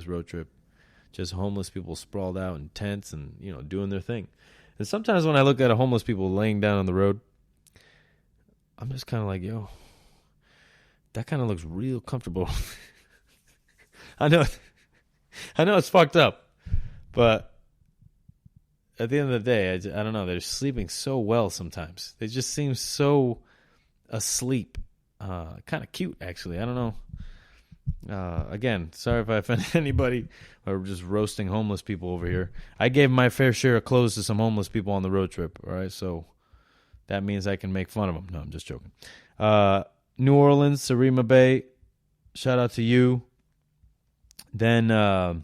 this road trip. Just homeless people sprawled out in tents and, doing their thing. And sometimes when I look at a homeless people laying down on the road, I'm just kind of like, yo, that kind of looks real comfortable. I know it's fucked up, but at the end of the day, I don't know. They're sleeping so well sometimes. They just seem so asleep. Kind of cute, actually. I don't know. Again, sorry if I offend anybody or just roasting homeless people over here. I gave my fair share of clothes to some homeless people on the road trip, all right? So that means I can make fun of them. No, I'm just joking. New Orleans, Sarima Bay, shout out to you. Then I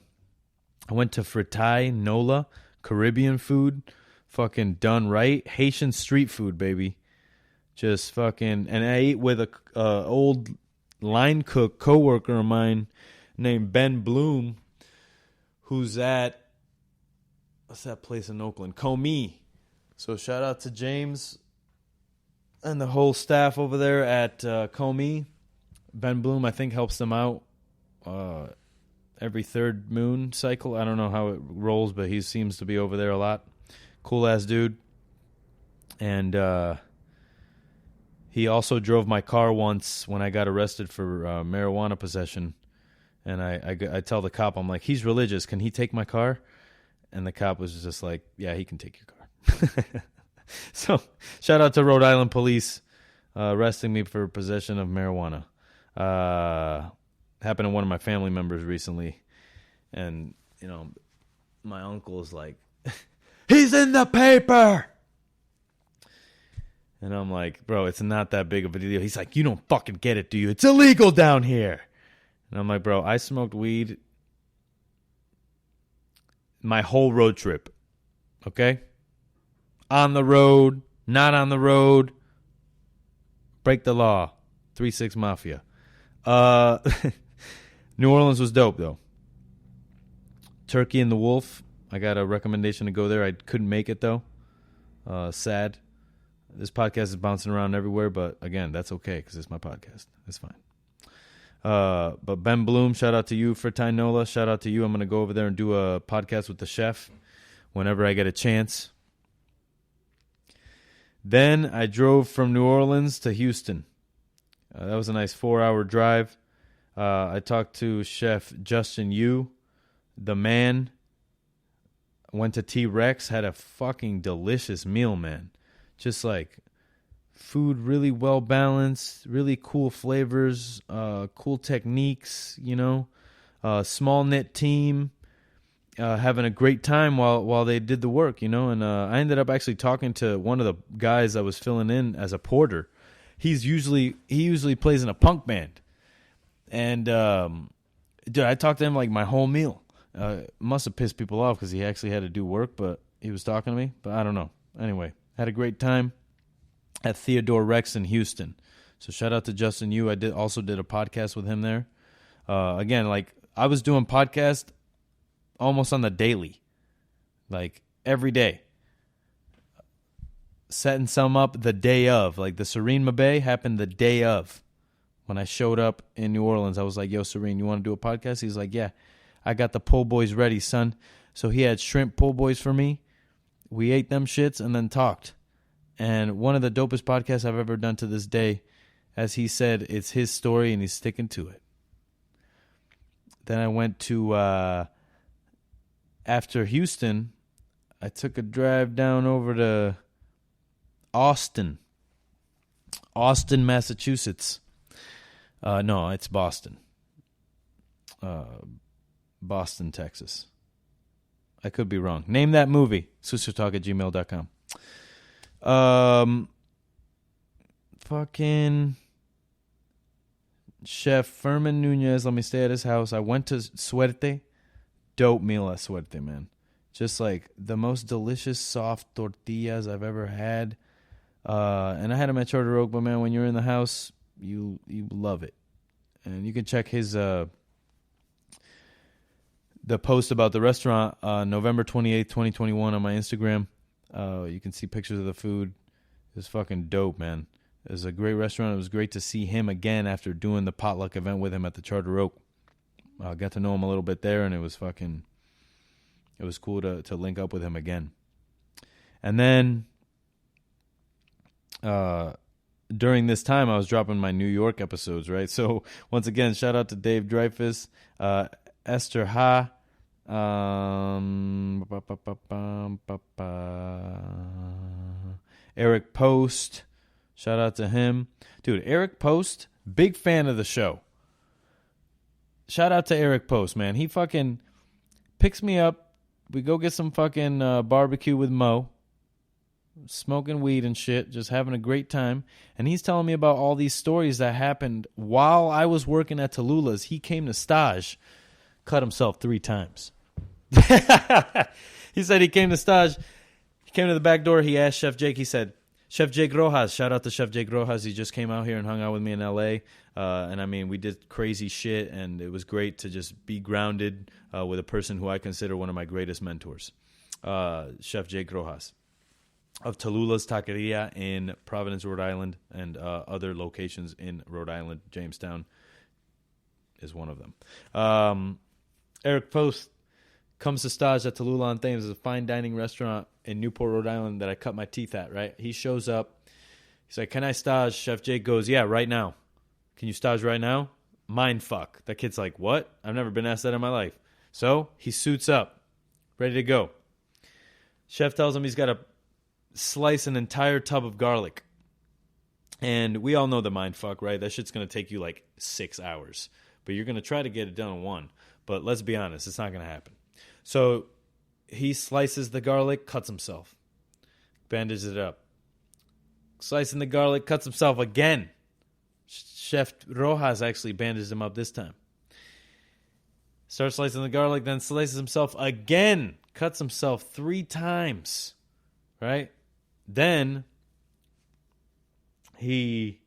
went to Fritai, Nola, Caribbean food, fucking done right. Haitian street food, baby. Just fucking, and I ate with a old line cook coworker of mine named Ben Bloom, who's at, what's that place in Oakland? Comey. So shout out to James and the whole staff over there at Comey. Ben Bloom, I think, helps them out every third moon cycle. I don't know how it rolls, but he seems to be over there a lot. Cool ass dude. And he also drove my car once when I got arrested for marijuana possession. And I tell the cop, I'm like, he's religious. Can he take my car? And the cop was just like, yeah, he can take your car. So shout out to Rhode Island police arresting me for possession of marijuana. Happened to one of my family members recently. And, my uncle is like, he's in the paper. And I'm like, bro, it's not that big of a deal. He's like, you don't fucking get it, do you? It's illegal down here. And I'm like, bro, I smoked weed my whole road trip. Okay? On the road, not on the road. Break the law. 3-6 Mafia. New Orleans was dope, though. Turkey and the Wolf. I got a recommendation to go there. I couldn't make it, though. Sad. This podcast is bouncing around everywhere, but again, that's okay because it's my podcast. It's fine. But Ben Bloom, shout out to you. Fritai Nola, shout out to you. I'm going to go over there and do a podcast with the chef whenever I get a chance. Then I drove from New Orleans to Houston. That was a nice 4-hour drive. I talked to Chef Justin Yu, the man. Went to T-Rex, had a fucking delicious meal, man. Just like food really well balanced, really cool flavors, cool techniques, small knit team, having a great time while they did the work, and I ended up actually talking to one of the guys I was filling in as a porter. He usually plays in a punk band. And dude, I talked to him like my whole meal. Must have pissed people off because he actually had to do work, but he was talking to me, but I don't know. Anyway, had a great time at Theodore Rex in Houston. So shout out to Justin Yu. I also did a podcast with him there. Again, like I was doing podcast almost on the daily, like every day. Setting some up the day of. Like the Serene Bay happened the day of. When I showed up in New Orleans, I was like, yo, Serene, you want to do a podcast? He's like, yeah, I got the po' boys ready, son. So he had shrimp po' boys for me. We ate them shits and then talked. And one of the dopest podcasts I've ever done to this day. As he said, it's his story and he's sticking to it. Then I went to, after Houston, I took a drive down over to Austin, Massachusetts. No, it's Boston. Boston, Texas. I could be wrong. Name that movie. suciotalk@gmail.com. Fucking Chef Furman Nunez let me stay at his house. I went to Suerte. Dope meal at Suerte, man. Just like the most delicious soft tortillas I've ever had. And I had him at Charter Oak, but man, when you're in the house, you love it. And you can check his the post about the restaurant November 28th, 2021 on my Instagram. You can see pictures of the food. It's fucking dope, man. It was a great restaurant. It was great to see him again after doing the potluck event with him at the Charter Oak. Got to know him a little bit there, and it was cool to link up with him again. And then during this time, I was dropping my New York episodes, right? So once again, shout out to Dave Dreyfus, Esther Ha, Eric Post. Shout out to him. Dude, Eric Post, big fan of the show. Shout out to Eric Post, man. He fucking picks me up. We go get some fucking barbecue with Mo. Smoking weed and shit. Just having a great time. And he's telling me about all these stories that happened while I was working at Tallulah's. He came to stage, cut himself 3 times. He said he came to stage. He came to the back door. He asked Chef Jake. He said, Chef Jake Rojas, shout out to Chef Jake Rojas. He just came out here and hung out with me in L.A. And I mean, we did crazy shit, and it was great to just be grounded with a person who I consider one of my greatest mentors, Chef Jake Rojas of Tallulah's Taqueria in Providence, Rhode Island, and other locations in Rhode Island. Jamestown is one of them. Eric Post comes to stage at Tallulah on Thames. It's a fine dining restaurant in Newport, Rhode Island that I cut my teeth at, right? He shows up. He's like, can I stage? Chef Jake goes, yeah, right now. Can you stage right now? Mind fuck. That kid's like, what? I've never been asked that in my life. So he suits up, ready to go. Chef tells him he's got to slice an entire tub of garlic. And we all know the mind fuck, right? That shit's going to take you like 6 hours. But you're going to try to get it done in 1. But let's be honest, it's not going to happen. So he slices the garlic, cuts himself. Bandages it up. Slicing the garlic, cuts himself again. Chef Rojas actually bandages him up this time. Starts slicing the garlic, then slices himself again. Cuts himself 3 times. Right? Then he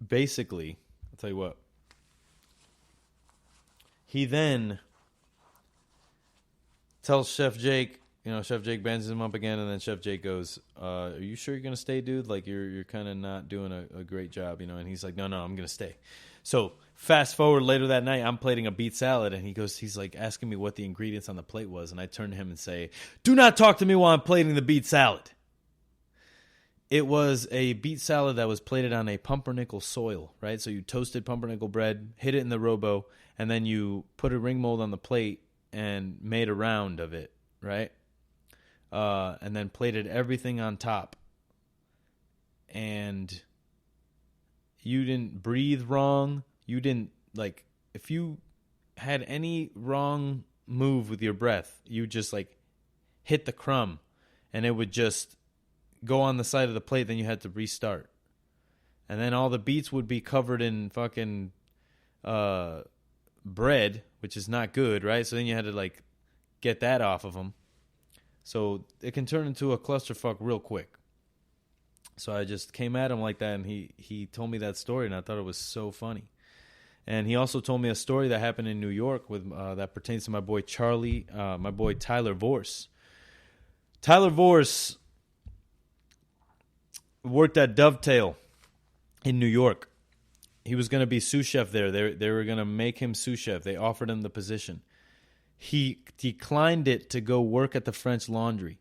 basically, I'll tell you what. He then tells Chef Jake, Chef Jake bandages him up again, and then Chef Jake goes, are you sure you're going to stay, dude? Like, you're kind of not doing a great job, And he's like, no, I'm going to stay. So fast forward later that night, I'm plating a beet salad, and he's like asking me what the ingredients on the plate was, and I turn to him and say, do not talk to me while I'm plating the beet salad. It was a beet salad that was plated on a pumpernickel soil, right? So you toasted pumpernickel bread, hit it in the robo, and then you put a ring mold on the plate and made a round of it, right? And then plated everything on top. And you didn't breathe wrong. You didn't, if you had any wrong move with your breath, you just, hit the crumb, and it would just go on the side of the plate, then you had to restart. And then all the beets would be covered in fucking bread, which is not good, right? So then you had to, get that off of them. So it can turn into a clusterfuck real quick. So I just came at him like that, and he told me that story, and I thought it was so funny. And he also told me a story that happened in New York with that pertains to my boy Tyler Vorse. Tyler Vorse worked at Dovetail in New York. He was going to be sous chef there. They were going to make him sous chef. They offered him the position. He declined it to go work at the French Laundry,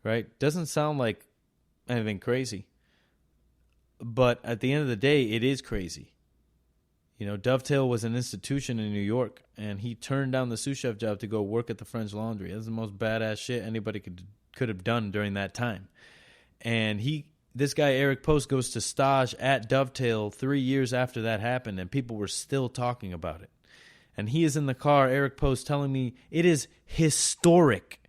right? Doesn't sound like anything crazy. But at the end of the day, it is crazy. Dovetail was an institution in New York, and he turned down the sous chef job to go work at the French Laundry. That's the most badass shit anybody could have done during that time. And this guy, Eric Post, goes to stage at Dovetail 3 years after that happened, and people were still talking about it. And he is in the car, Eric Post, telling me it is historic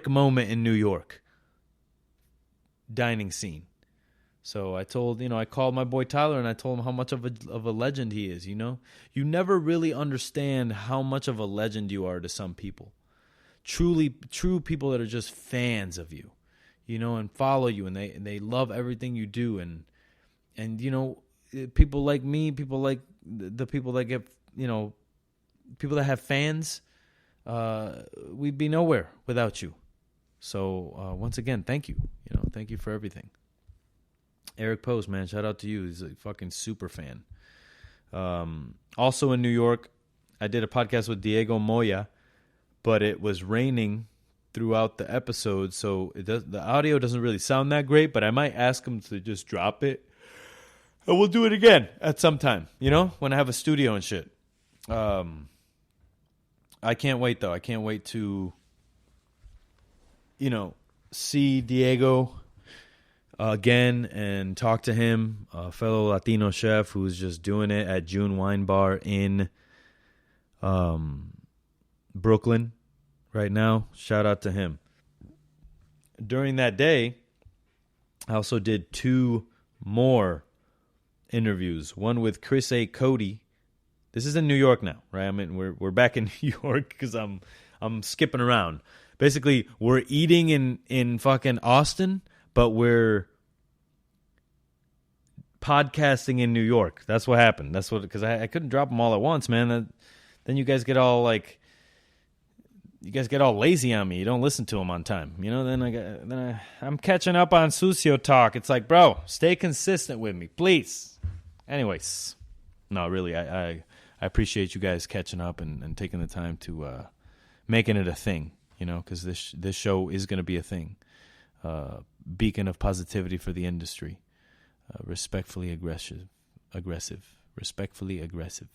moment in New York dining scene. So I called my boy Tyler, and I told him how much of a legend he is, You never really understand how much of a legend you are to some people. True people that are just fans of you. And follow you, and they love everything you do, and people like me, people like the people that get, people that have fans, we'd be nowhere without you. So once again, thank you, thank you for everything. Eric Post, man, shout out to you. He's a fucking super fan. Also in New York, I did a podcast with Diego Moya, but it was raining throughout the episode, so the audio doesn't really sound that great, but I might ask him to just drop it. And we'll do it again at some time, when I have a studio and shit. I can't wait, though. I can't wait to, see Diego again and talk to him, a fellow Latino chef who's just doing it at June Wine Bar in Brooklyn right now. Shout out to him. During that day, I also did 2 more interviews. One with Chris A. Cody. This is in New York now, right? I mean, we're back in New York because I'm skipping around. Basically, we're eating in fucking Austin, but we're podcasting in New York. That's what happened. That's what, because I couldn't drop them all at once, man. Then you guys get all lazy on me. You don't listen to them on time. Then I'm catching up on Suciotalk. It's like, bro, stay consistent with me, please. Anyways, no, really, I appreciate you guys catching up and taking the time to making it a thing. Because this show is going to be a thing. Beacon of positivity for the industry. Respectfully aggressive. Respectfully aggressive.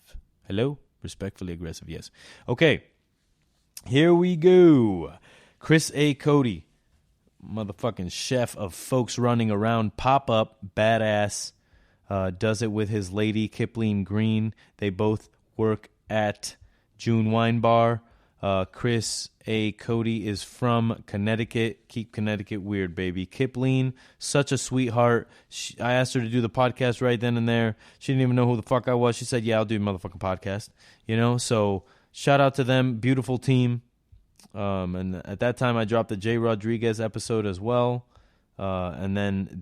Hello? Respectfully aggressive, yes. Okay. Here we go. Chris A. Cody, motherfucking chef of Folks Running Around, pop-up, badass, does it with his lady, Kipling Green. They both work at June Wine Bar. Chris A. Cody is from Connecticut. Keep Connecticut weird, baby. Kipling, such a sweetheart. I asked her to do the podcast right then and there. She didn't even know who the fuck I was. She said, yeah, I'll do a motherfucking podcast. So shout out to them. Beautiful team. And at that time, I dropped the Jay Rodriguez episode as well. And then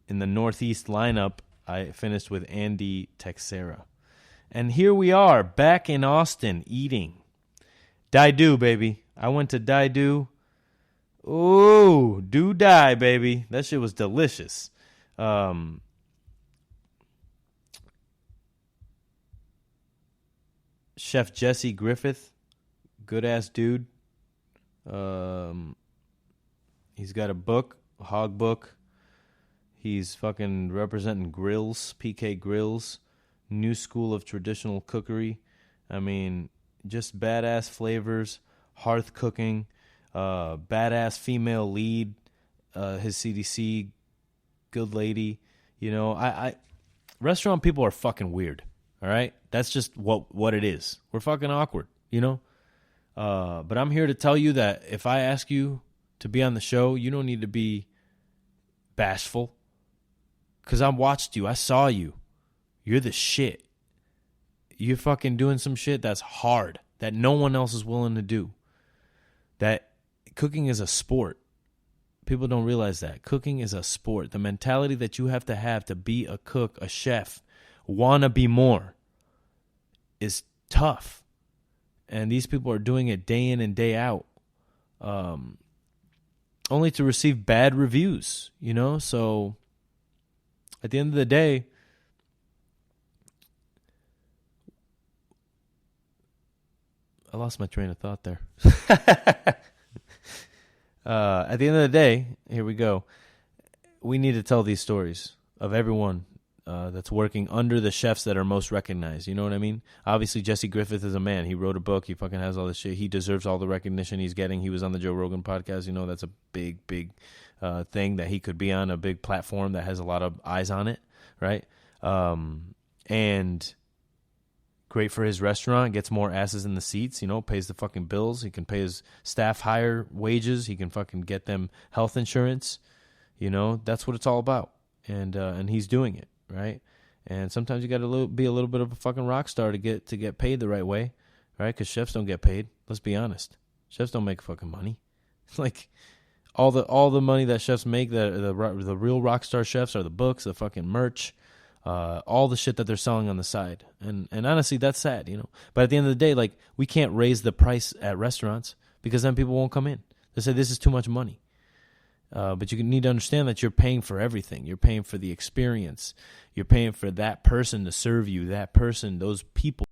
in the Northeast lineup, I finished with Andy Texera. And here we are, back in Austin, eating. Daidu, baby. I went to Daidu. Ooh, do die, baby. That shit was delicious. Chef Jesse Griffith, good-ass dude. He's got a book, a hog book. He's fucking representing grills, PK Grills, new school of traditional cookery. I mean, just badass flavors, hearth cooking, badass female lead, his CDC, good lady. I restaurant people are fucking weird. All right, that's just what it is. We're fucking awkward, But I'm here to tell you that if I ask you to be on the show, you don't need to be bashful. Because I watched you. I saw you. You're the shit. You're fucking doing some shit that's hard, that no one else is willing to do. That cooking is a sport. People don't realize that. Cooking is a sport. The mentality that you have to be a cook, a chef, wanna be more, is tough. And these people are doing it day in and day out. Only to receive bad reviews, So at the end of the day, I lost my train of thought there. At the end of the day, here we go. We need to tell these stories of everyone that's working under the chefs that are most recognized. You know what I mean? Obviously, Jesse Griffith is a man. He wrote a book. He fucking has all this shit. He deserves all the recognition he's getting. He was on the Joe Rogan podcast. That's a big thing that he could be on, a big platform that has a lot of eyes on it, right? And great for his restaurant, gets more asses in the seats, pays the fucking bills. He can pay his staff higher wages. He can fucking get them health insurance. That's what it's all about. And he's doing it, right? And sometimes you got to be a little bit of a fucking rock star to get paid the right way, right? Because chefs don't get paid. Let's be honest. Chefs don't make fucking money. It's like all the money that chefs make, the real rock star chefs, are the books, the fucking merch, all the shit that they're selling on the side. And honestly, that's sad, But at the end of the day, like, we can't raise the price at restaurants because then people won't come in. They say this is too much money. But you need to understand that you're paying for everything. You're paying for the experience. You're paying for that person to serve you, that person, those people